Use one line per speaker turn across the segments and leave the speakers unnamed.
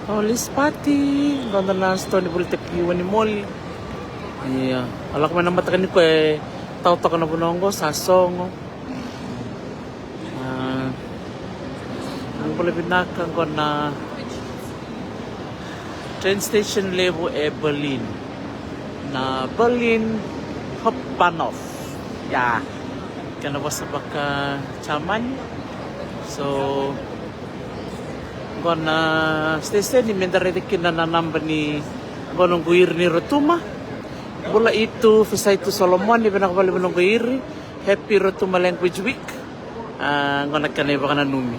Holis pati, ganda na stone ni takiwan ni mall. Iya, alak man matakan ni ko tao-tao ka na bunongo sa song. Ang pala binakang ko na train station level Berlin. Na Berlin Hauptbahnhof. Ya, kana ba sa baka chaman. So, na station ni mendaredikin na namba ni gonong guir ni Rotuma. Bula itu visa itu Solomon ni pinakabali mo ng guir. Happy Rotuma Language Week. Ngona kanay baka nanumi.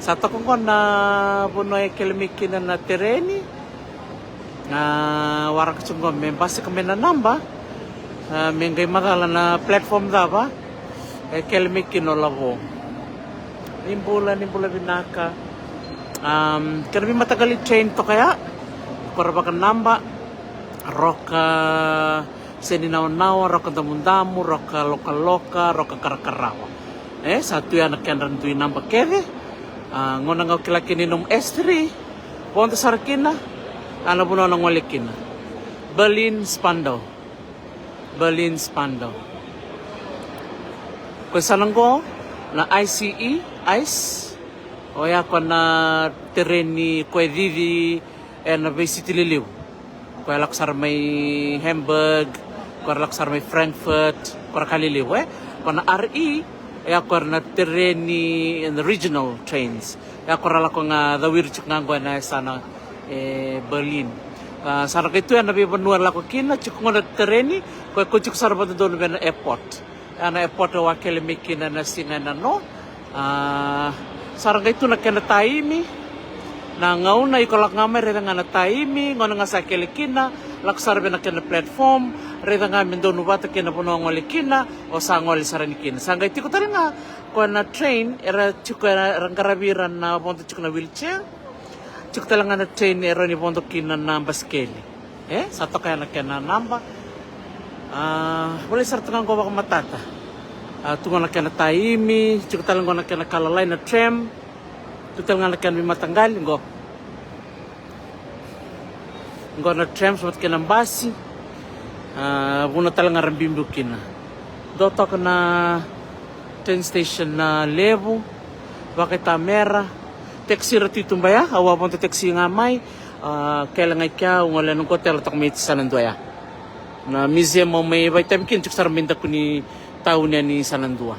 Sa takong ko na bunoy kilimikin na tereni. Warak chungo membasi kami na namba. Mengay magala na platform daba. Kilimikin no labo. Nimbula binaka. Kami matagal i-chain to kaya para baka namba roka seninaw-naw roka damu-damu roka loka-loka roka karakarawa satu yan nakyan randuin namba kere ngona nga kilaki ninom S3 ponto sarakina ano buno nang walikina Berlin Spandau kung saan ko na ICE o ya ko na tereni ko didi na basically liliw ko laksar may Hamburg ko laksar may Frankfurt ko kaliliw ko na RE ya ko na tereni in the regional trains ya ko la ko nga the wirchuk nga na sana Berlin sana kito yan nabi banuar la ko kina chuk nga tereni ko chuk sarba do na airport ana airport wa kelemikin na singa na no sarang itu nakena taimi na ngauna ikolak ngamer reda nga na taimi ngona nga sa kelikina laksarbe nakena platform reda nga mendonu bata kena puno ngolikina o sa ngoli saranikina sanga itu ko nga ko na train era chuka rangkarabiran na ponto chuka na wheelchair chuka nga na train era ni ponto kina na baskeli sato kaya nakena namba boleh sartungan ko baka matata tungan nakena taimi, cukup talang ko nakena kalalay na tram, tutal nga nakena matanggal, ngo na tram sa kena basi, buna talang nga rambimbukin na. Dota ko na train station na Lebu, bakit mera, taxi rati tumbaya, awa pon taxi nga may, kailangan kya, wala nung hotel tak may sa nandoya. Na museum mo may vitamin kin, cuk sarminda ko ni tahun niya ni Sanandua.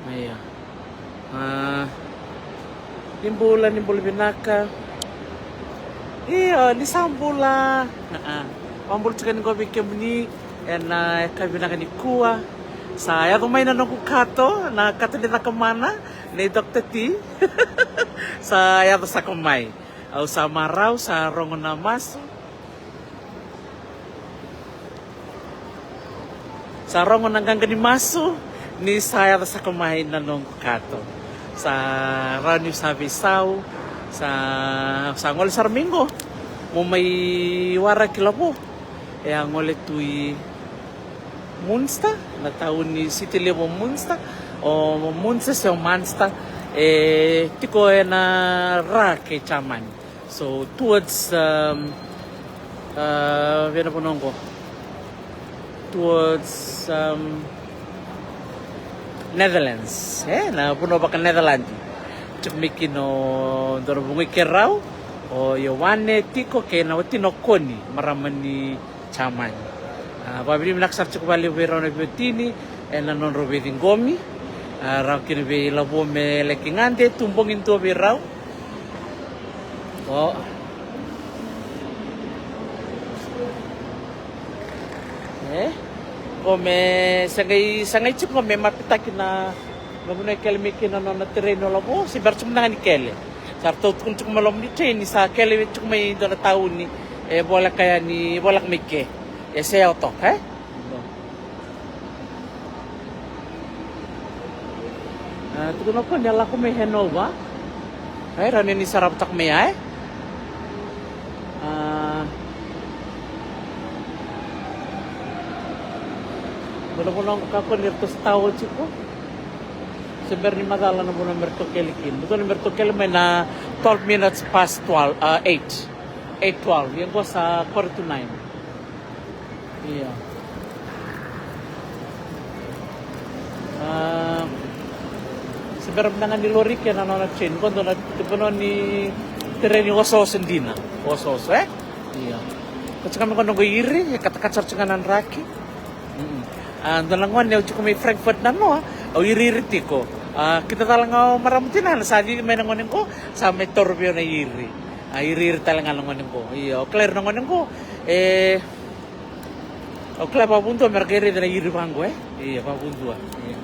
Ayan. Nimbula binaka. Ni sambula. Pambul tsaka ni gobi kemni. Kabinaka ni kuwa. Saya kumay na nung kukato. Na kato nita kumana. Ni Dr. T. Saya to sa kumay. Sa maraw, sa rongon na maso. Sa rongon hanggang ganimaso ni saya sa kumain na nung kato. Sa Ranyo Sabisaw, sa ngol Sarmingo, mo may wara kilabo. Ngol ito'y Munsta, na taon ni City Level Munsta, o Munsta siya Mansta, tiko na ra kay Chaman. So, towards, vena po nung ko, towards Netherlands. Na puno ba ka Netherlands? Chumiki no dono bungi kerao o Yowane tiko ke na watino koni maramani chaman. Babili naksar chuk bali wero na betini na non robeding gomi. Raw kini be labo me lekingande tumbongin to be raw. Kome sangay chuk kome mapitaki na mabunoy kelmikin na na terreno labo si berchum na ni kele sarto kung chuk malom ni train sa kele chuk may do na taon ni bola kaya ni bolak mike saya auto tukuno ko nyala ko may Henova rani ni sarap tak may Wala ko lang kakon nito sa tawad siya ko. Sebenarnya madala na po number 2 kelikin. Buto number 2 kelikin may na 12 minutes past 12, 8. 8:12. Yan ko sa 4 to 9. Iya. Sebenarnya na nilorik yan ano na chain. Kondo na tipuno ni tereni osos sendina. Osos, Iya. Kasi kami kondo iri, kata-kata canganan raki. Dalangan niya may Frankfurt na no, o iririti ko. Kita talaga maramutin na sabi may nangonin ko sa may torbyo na iri. Iri talaga nangonin ko. Iyo, clear nangonin ko. O clear papunto merkere na iri banggo Iya, papunto. Iya.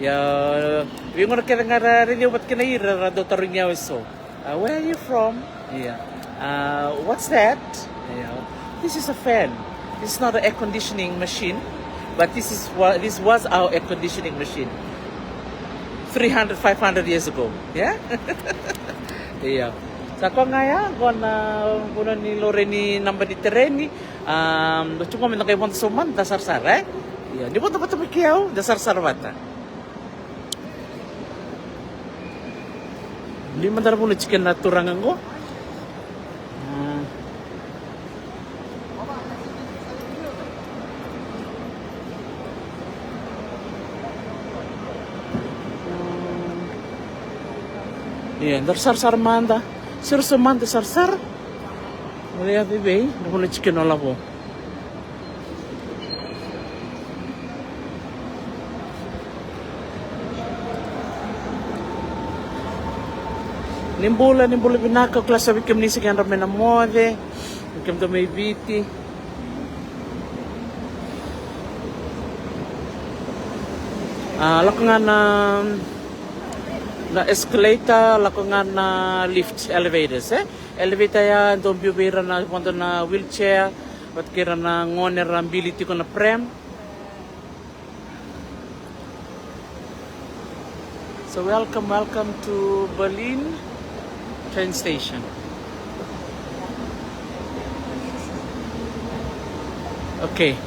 Ya, yung na kita nga rin yung ba't kinairi rado taring niya so. Where are you from? Iya. What's that? Iya. This is a fan. This is not an air conditioning machine. But this was our air conditioning machine 300, 500 years ago. Yeah? Iya. Sa ko nga ya, kung ni Loreni namba di tereni, cuma minta kayo punta suman, dasar-sar, Iya, di punta punta mikiyaw, dasar-sar bata. Di mandar po na chicken na turangan ko. Iya, darsar-sar manda. Sir manda sar-sar. Melihat bebe, nak chicken olah po. Nimbula binaka klasa bikim ni sekian ramai namode, bikim to may biti. Lakungan na escalator, lakungan na lift, elevators, Elevator ya, don't bibira na kwando na wheelchair, at kira na ngoner ang ability ko na prem. So welcome to Berlin train station. Okay.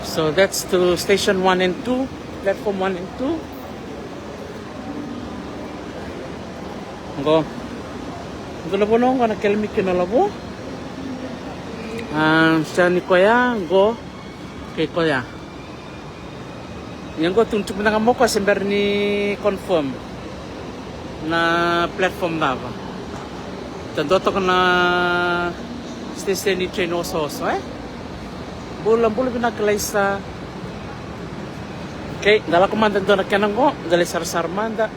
So that's to station 1 and 2, platform 1 and 2. Go. Go po nung kana kelmik kinalabo. Sa ni Koya, go kay Koya. Yang ko tuntuk na mo ko sember ni confirm na platform na ba. Tanto ko na station ni train oso bulan pinaglay sa okay, dala ko man doon na kanang ko, dali sar manda.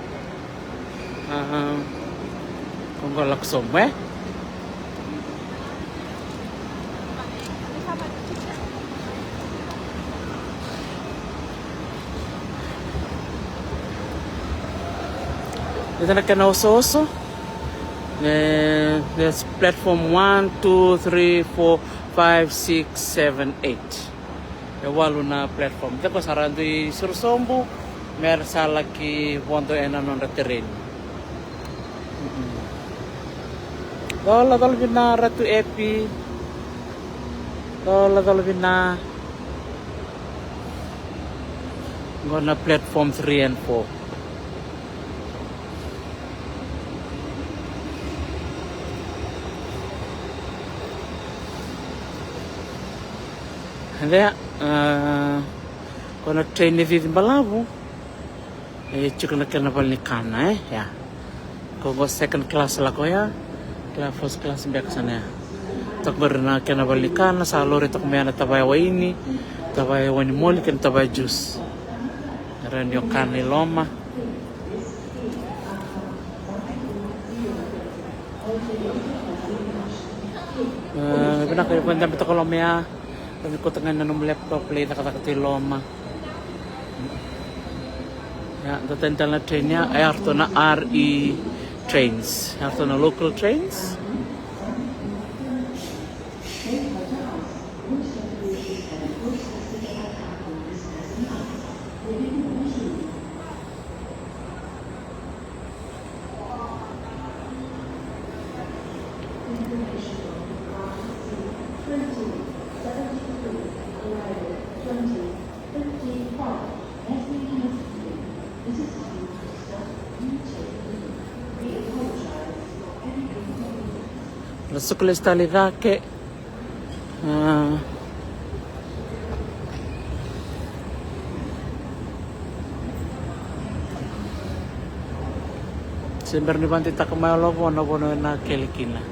Kung ko laksom Dito na kanaoso-oso. There's platform 1, 2, 3, 4, 5, 6, 7, 8. Walo na platform. Dito ko sarado yung Sursombo. Meron sa laki Pondo Enanon na terrain. Dola na Ratu Epi. Dola na Gona platform 3 and 4. Hindi, kung na-train ni Vivi Balabo, chika na kinabal ni Kana, ya. Kung second class lang ko, ya. Kaya first class biya kasana, ya. Takbar na kinabal ni Kana, sa lori tak maya na tabay waini, tabay wani moli, kan tabay juice. Naran yung Kana ni Loma. Pinakayo ko, dami ito ko Loma, kami ko tangan na nung laptop play nakatakati Loma. Ya, total na train niya ay harto na RE trains. Harto na local trains. sukle stali dake. Sembra ni banti tak kemalo bono na kelikina.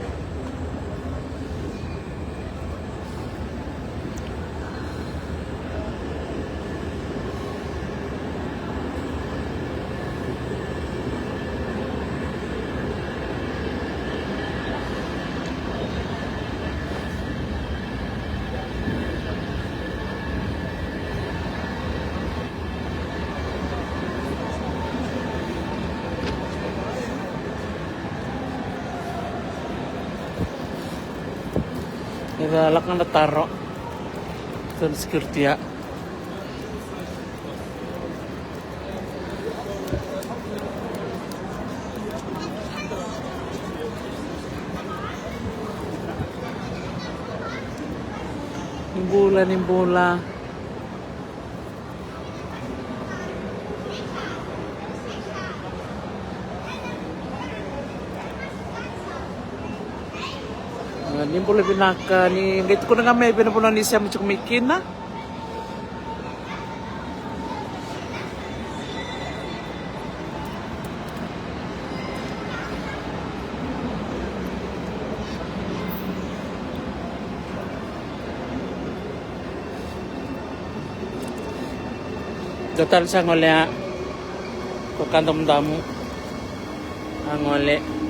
Ida alak na taro. Ito security ya. Nimbula. Nimbula binaka ni ngait ko na nga may pinapunan ni siya mo mikina. Total sa ngole ko kandom damu angole.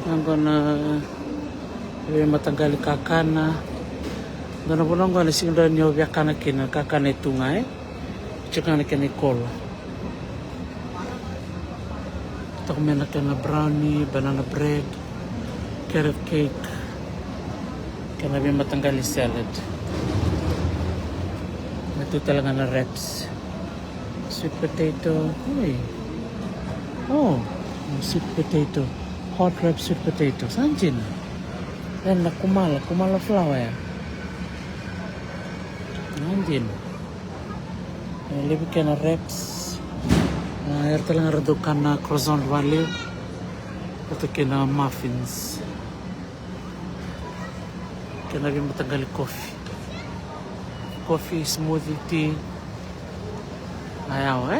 Ang gonna matanggali kakana gonna bunong gonna singda nyo kakana tungai chukana kina kolo tok mena kina brownie, banana bread, carrot cake, kina matanggali salad. Ito talaga na wraps, sweet potato. Sweet potato, hot wrap sweet potato. Sanjin. Dan na kumala flour ya. Sanjin. Lebih kena wraps. Air telang redukan na croissant value. Atau kena muffins. Kena bim matanggali coffee, smoothie, tea. Ayaw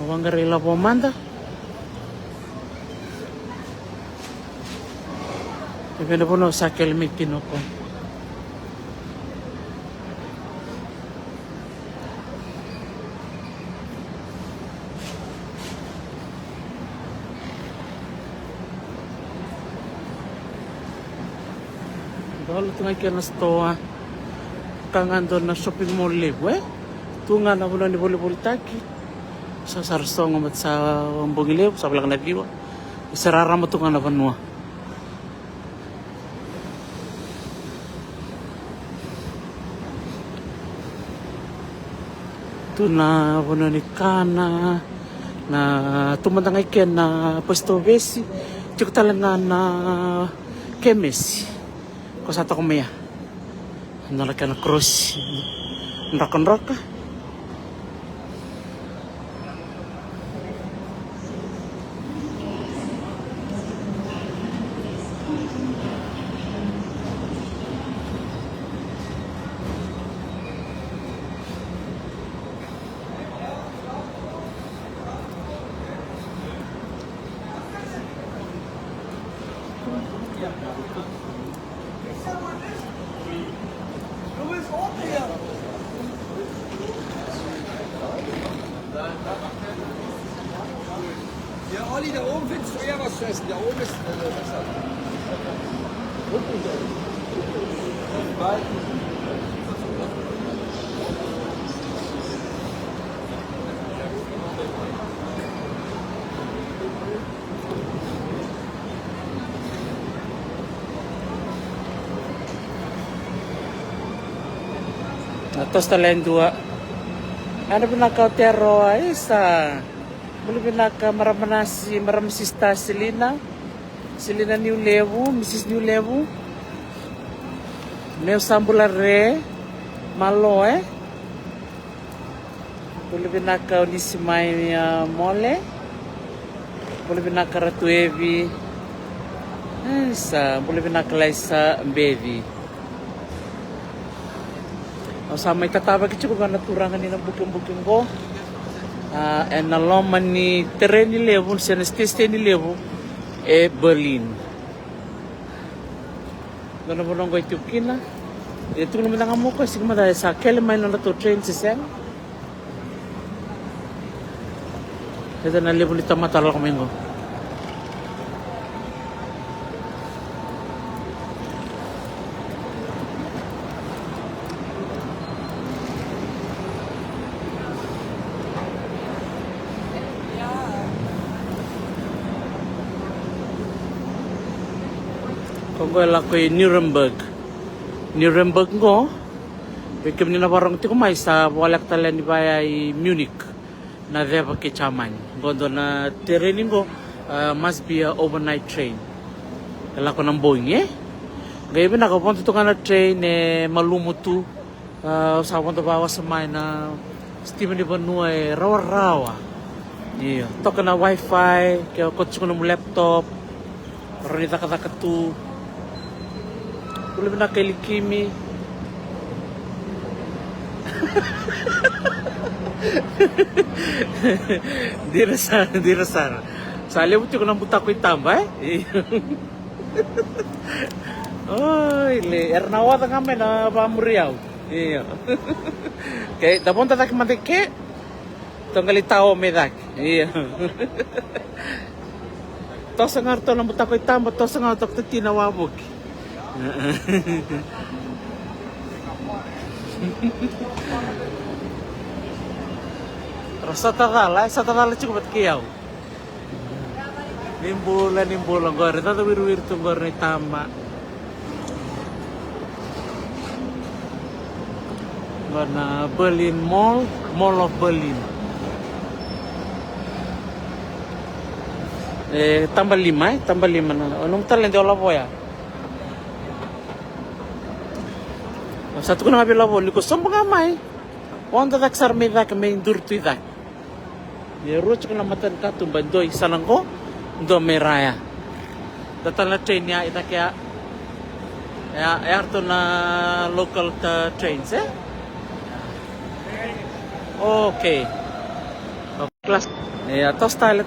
Wangarila pomanda. Depende puno sa kelmikino ko. Dahil ito nga kinastoa kang andon na shopping mall libo tunga na puno ni buli-buli taki. Sa sarso ngamat sa bungiliw sa bilang nagiwa isarara mo tunga na banwa tu na puno ni kana na tumandang iken na pwesto besi cuk talaga na kemes ko sa to kumaya nalaka na cross nrakon-raka.
Ja, Olli, da oben findest du eher was zu essen. Da oben ist besser.
Tosta lain dua. Ada pinaka tero isa. Boleh pinaka maram sista Selina. Selina New Levu, Mrs. New Levu. Meu sambula re malo Boleh pinaka Onisimai mole. Boleh pinaka Ratu Evi. Isa, boleh pinaka Laisa Mbevi. Sama itataba kichu ko na turangan ni buking ko. En aloma ni terreni level, senesteste ni level Berlin. Dono bono ko itukina. Itu naman ang amo ko sigma dahil sa kelmay na to train si Sen. Ito na level ito matalo ko mengo. Kung ko Nuremberg ngo, bikim ni na barang ti kumay sa walak tala ni bayay Munich na deba ke chaman. Gondo na training ko must be a overnight train. Kala ko ng Boeing Gaya na kapunta to ka na train malumutu sa punta bawa sa may na Steven Ivanua rawa-rawa. Iya, to ka na wifi, kaya kotso ko ng laptop, ronita ka tu. Boleh nak kali kimi. Dirasa. Sali buti ko nang buta ko itamba Oh, ile ernawa ta kami na pamuriaw. Iya. Kay tapon ta tak matike. Tonggali tao medak. Iya. Tosa ngarto nang buta ko itamba, tosa ngarto tinawabog. Rasa tatala cukup kiau. Nimbulan gore tata wir tu gore tamba. Gona Berlin Mall of Berlin. Tambah lima na. Anong talent ola boya? Satu ko na mabila po, liko sombong amay. Wanda tak sarmida ka may indurto itak. Yero ko na matan ka tumbandoy sanang ko, ndo may raya. Datal na train niya itak ya. Erto na local trains Okay. Class. Tostale.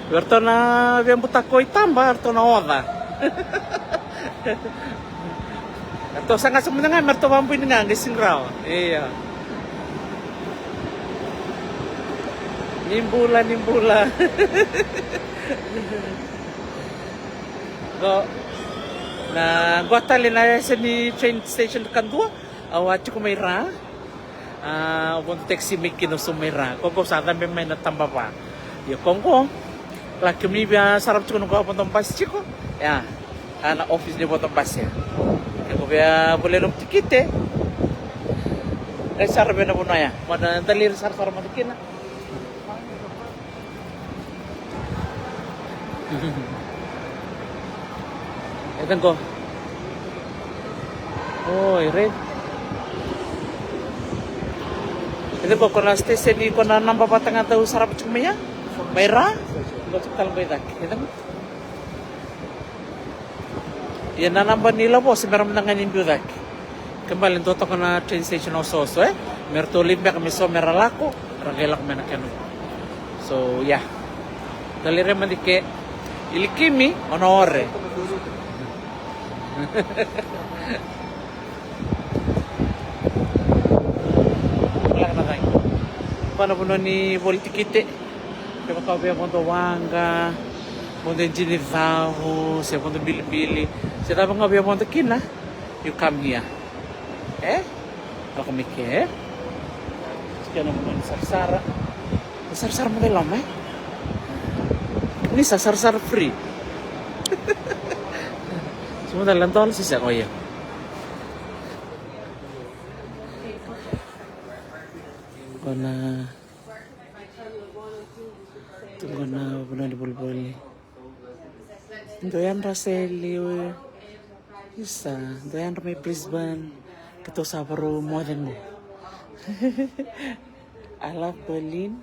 Berto na biang buta ko itamba, berto na oda. Berto sangat sebenarnya berto mampu ini nggak gising raw. Iya. Nimbula. Gua tali na sini train station kan dua, awat cukup merah. Untuk taxi mikin sumera. Koko sa tambe may natamba pa. Yo kongko. Laki mi biya sarap cukup ko potong pas chiko. Ya. Ana office ni potong pas ya. Ko biya boleh nom tikite. Sarap na puno ya. Mana dalir sarap matikin na. Ito ko. Red. Ito ko na station ni ko na namba patangan tahu sarap cumaya. Merah. Ko cekal bedak. Ito. Yan na namba nila po si meron nang ngayon bedak. Kembali to ko na train station also Merto limbe kami so meralako. Ragelak menakano. So yeah. Dalire man dike ilikimi onore. Paano po ni politikite? Kaya makabaya po ito wanga, po ito Genevao, siya po ito bili-bili. Siya tapos kabaya po ito kina, you come here. Ako kumike. Siya naman po ni Sarsara. Sarsara mo kayo lang, Ini Sarsara free. Sebentar lantol sih oh iya. Gonna benar di bol-bol. Doyan Raseli, isa. Doyan may Brisbane. Kito sa paro more than mo. I love Berlin.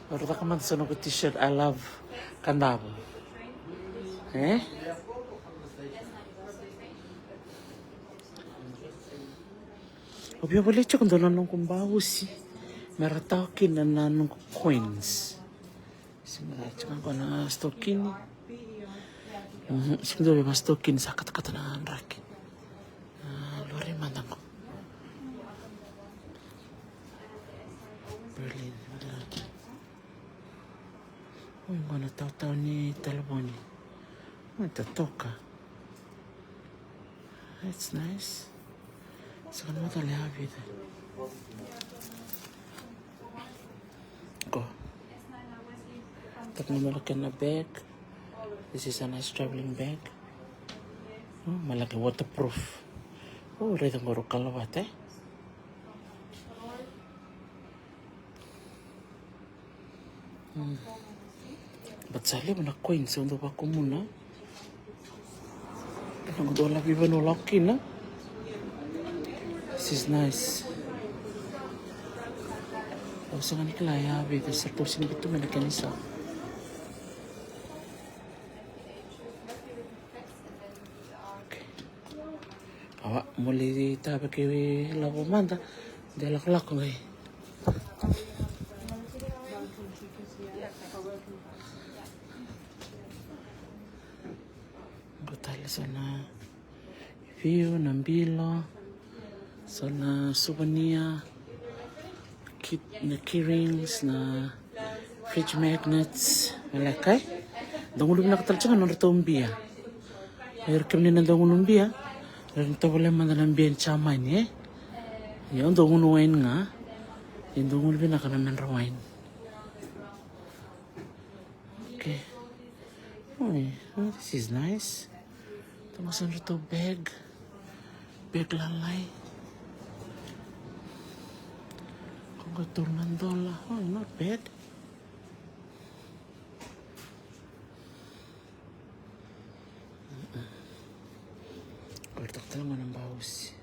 Baru tak man sunog ko t-shirt. I love Kandabo. Obvio boleh cakap dolan nung kumbahu si. Meratakin na nanong coins. Cakap ko na stokin. Siguro mas stokin sa kata-kata na rakin. Lori mandang ko. Berlin. Mana tahu-tahu ni telepon ni. Tatoka. That's nice. Sekarang mau tak lihat itu. Go. Tak malaki na bag. This is a nice traveling bag. Malaki waterproof. Rito ngoro kalawat Batsali mana coins untuk aku muna. Nang dola biba no lucky na. This is nice. Usahan ni kelaya bita serta sini betul mana kanisa. Okay. Awak mulai tahu pakai lagu mana? Dia laku ngai. Sana view ng bilo, sana souvenir, na keyrings, na fridge magnets, malakay. Dangulog na katalcang ano rito umbiya. Mayroon kami na dangulog umbiya. Mayroon ito wala man na umbiya chamay niya. Yung dangulog wine nga. Yung dangulog na ka naman wine. Okay. Oh, this is nice. Tamasan rito bag lalay. Kung $2 not bad. Kertak talaga ng bawas.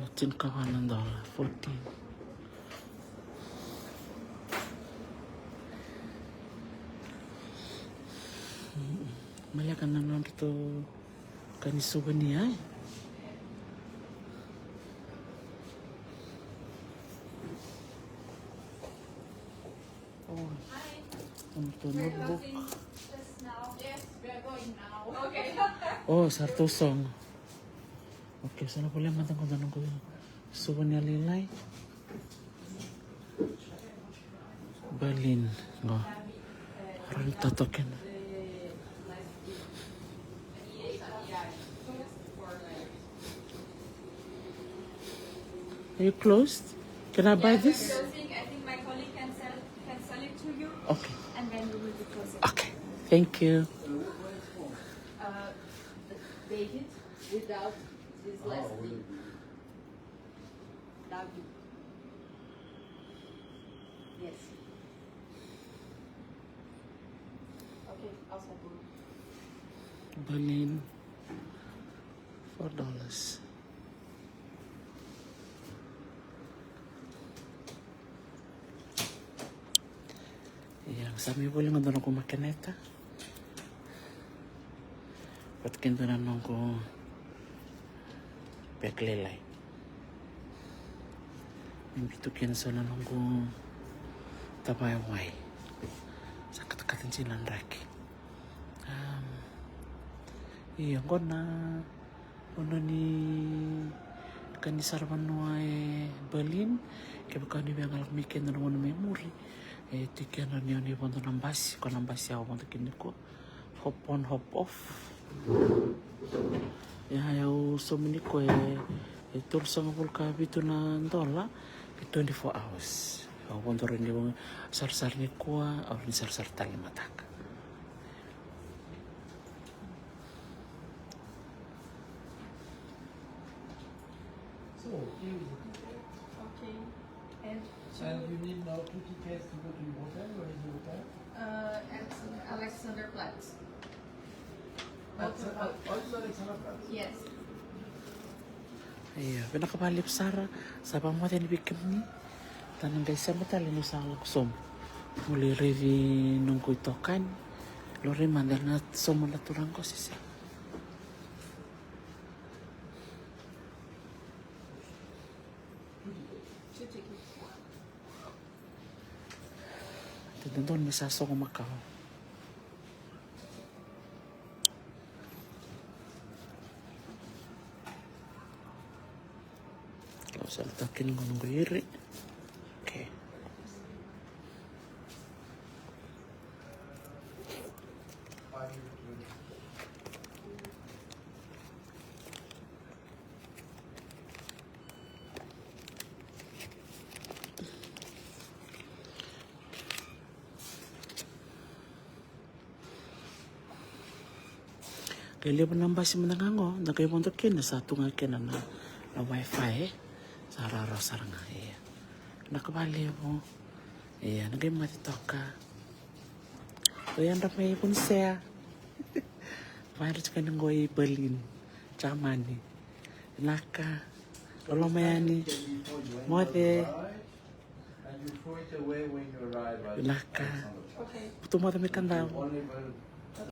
Natin kawan $14. Malakan na nun ito kanisuba niya ano ito, notebook. Sartusong. Okay, sana pala matang kung tanong ko suba niya lilay. Berlin. Parang tatokin. Are you closed? Can I buy this?
Closing. I think my colleague can sell it to you.
Okay.
And then we will be closing.
Okay. Thank you.
Bake it without this last thing. Yes. Okay, outside.
Berlin. $4. Sabi boleh ngadon ko makineta. Patkin to nanon ko peklelay. Imbito kian sa nanon ko tabayaway. Sa katakatin silang raki. Iyon ko na ano ni kanisarman nuay Berlin. Kaya baka ni biyang alak mikin na naman memory. Tikian na niyo ni Bondo ng bus. Kung ng bus ako Bondo kiniko. Hop on, hop off. Ayaw sumini ko tulsa nga pulka bito na $24 hours. Wonto ringi wong sar-sar ni kuah, ni sar-sar tali mataka.
So, here is the ticket.
Okay. And
And you need now 2 tickets to go to your hotel. Where is the hotel?
at Alexanderplatz.
Oh, it's Alexanderplatz.
Yes.
Iya, pinakabalip Sara, sa pamatin bikim ni. Tanang guys, sa matali no sa laksom. Muli revi nung kuitokan. Lori mandal na sumulaturang ko si siya.
Two tickets.
Doon may saso ko Macau. Kalau sa latakin ko nung kuiri. Okay. Kaya liban ng basi mo nangango, nagaypunto kin, sa tunga kin na wifi, sa raro sarang nga, iya. Nakabali mo, iya, nagay matitoka. So yan na may punsya. Virus ka nang goy Berlin, Chaman ni. Naka, lolo mayani, mote,
And you throw it away when you arrive at
naka,
Okay.
puto mo kami kandaw.
Only when